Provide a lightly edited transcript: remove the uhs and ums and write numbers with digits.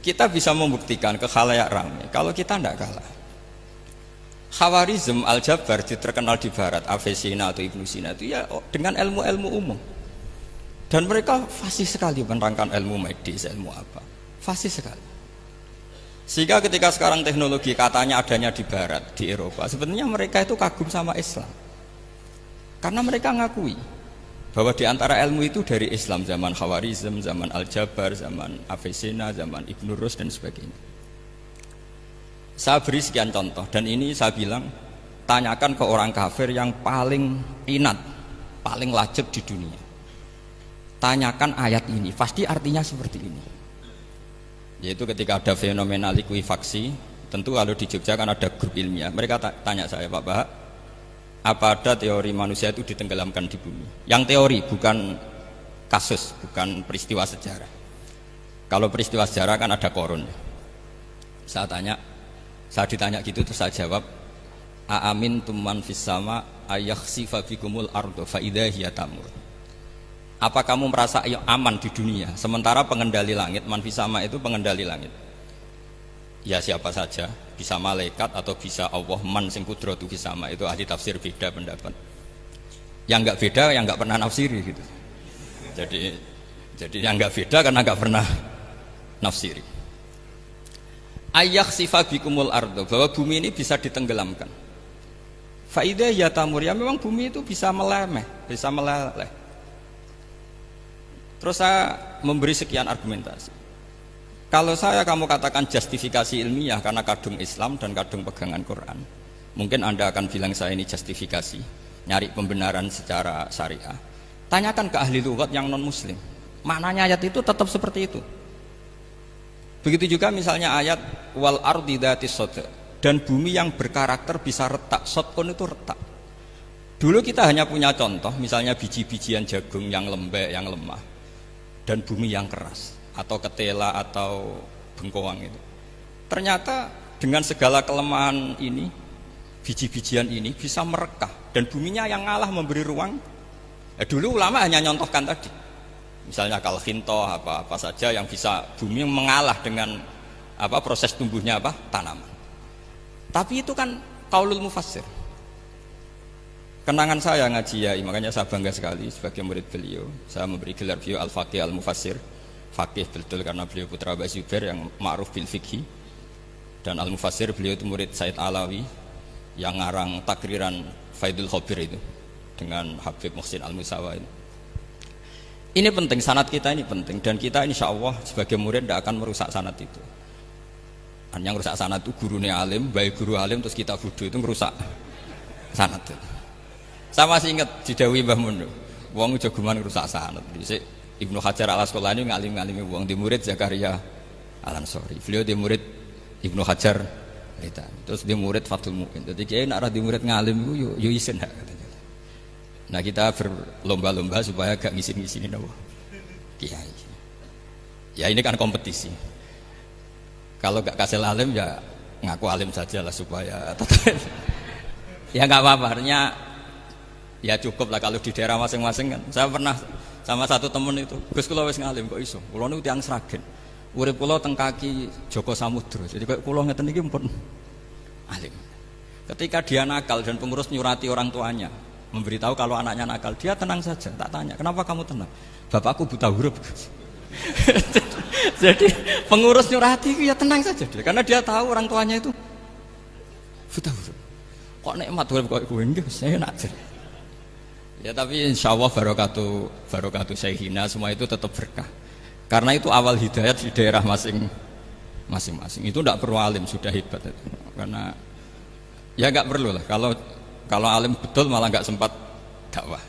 Kita bisa membuktikan ke khalayak ramai kalau kita tidak kalah. Khawarizm Al-Jabar terkenal di barat, Avicenna atau Ibnu Sina itu ya dengan ilmu-ilmu umum. Dan mereka fasih sekali menerangkan ilmu medis, ilmu apa. Fasih sekali. Sehingga ketika sekarang teknologi katanya adanya di barat, di Eropa, sebenarnya mereka itu kagum sama Islam. Karena mereka ngakui bahwa di antara ilmu itu dari Islam, zaman Khawarizm, zaman Al-Jabar, zaman Avicenna, zaman Ibnu Rus dan sebagainya. Saya beri sekian contoh dan ini saya bilang tanyakan ke orang kafir yang paling inat, paling lajeb di dunia. Tanyakan ayat ini, pasti artinya seperti ini. Yaitu ketika ada fenomena likuifaksi, tentu kalau di Jogja kan ada grup ilmiah. Mereka tanya saya, Pak Bahak, apa ada teori manusia itu ditenggelamkan di bumi? Yang teori, bukan kasus, bukan peristiwa sejarah. Kalau peristiwa sejarah kan ada korun. Saya ditanya gitu terus saya jawab, aamin tuman fis sama ayakhsifa bikumul ardo fa idza hiya tamur. Apa kamu merasa aman di dunia sementara pengendali langit, man fis sama itu pengendali langit. Ya siapa saja, bisa malaikat atau bisa Allah, man sing kudratu fis sama, itu ahli tafsir beda pendapat. Yang enggak beda yang enggak pernah nafsiri gitu. Jadi yang enggak beda karena enggak pernah nafsiri. Ayyak sifabikumul ardo, bahwa bumi ini bisa ditenggelamkan. Faidah ya tamur, ya memang bumi itu bisa meleleh. Terus saya memberi sekian argumentasi. Kalau kamu katakan justifikasi ilmiah karena kadung Islam dan kadung pegangan Quran, mungkin Anda akan bilang saya ini justifikasi, nyari pembenaran secara syariah. Tanyakan ke ahli lughat yang non muslim, maknanya ayat itu tetap seperti itu. Begitu juga misalnya ayat wal ardi dzatis sodq, dan bumi yang berkarakter bisa retak. Sodqun itu retak. Dulu kita hanya punya contoh, misalnya biji-bijian jagung yang lembek, yang lemah, dan bumi yang keras, atau ketela atau bengkoang itu. Ternyata dengan segala kelemahan ini, biji-bijian ini bisa merekah, dan buminya yang ngalah memberi ruang. Dulu ulama hanya nyontohkan tadi. Misalnya kalkhinto apa saja yang bisa bumi mengalah dengan proses tumbuhnya tanaman. Tapi itu kan qaulul mufassir. Kenangan saya ngaji ya, makanya saya bangga sekali sebagai murid beliau. Saya memberi gelar beliau al-faqih al-mufassir. Faqih betul karena beliau putra Mbah Zubair yang ma'ruf bil fiqhi. Dan al-mufassir beliau itu murid Said Alawi yang ngarang takriran Faidul Khabir itu dengan Habib Muhsin Al-Musawa itu. Ini penting, sanad kita ini penting, dan kita insya Allah sebagai murid tidak akan merusak sanad itu. Yang merusak sanad itu gurunya alim, baik guru alim terus kita bodoh, itu merusak sanad itu. Saya masih ingat didawi Mbah Mun, wong jagoan merusak sanad. Ibnu Hajar Al-Asqalani ngalim-ngalimi wong, di murid Zakaria Al-Ansori, beliau di murid Ibnu Hajar terus di murid Fathul Mu'in. Jadi kiai nak di murid ngalim itu yo isen katanya. Nah kita berlomba-lomba supaya gak ngisin-ngisinin kiai. Ya ini kan kompetisi. Kalau gak kasih alim ya ngaku alim saja lah supaya ya gak apa-apa. Artinya ya cukup lah kalau di daerah masing-masing kan. Saya pernah sama satu temen itu, Gus kula wis ngalim kok iso. Kula niku tiyang Sragen. Urip kula teng kaki Joko Samudra. Jadi kok kula ngeten iki pun alim. Ketika dia nakal dan pengurus nyurati orang tuanya memberitahu kalau anaknya nakal, dia tenang saja. Tak tanya, kenapa kamu tenang? Bapakku buta huruf. Jadi pengurus nyurati itu ya tenang saja dia, karena dia tahu orang tuanya itu buta huruf. Kok nikmat huruf kok kowe nggih saya nak. Ya tapi insya Allah barokatuh Syekhina semua itu tetap berkah. Karena itu awal hidayat di daerah masing-masing. Itu tidak perlu alim, sudah hebat itu. Karena ya nggak perlu lah. Kalau alim betul malah nggak sempat dakwah.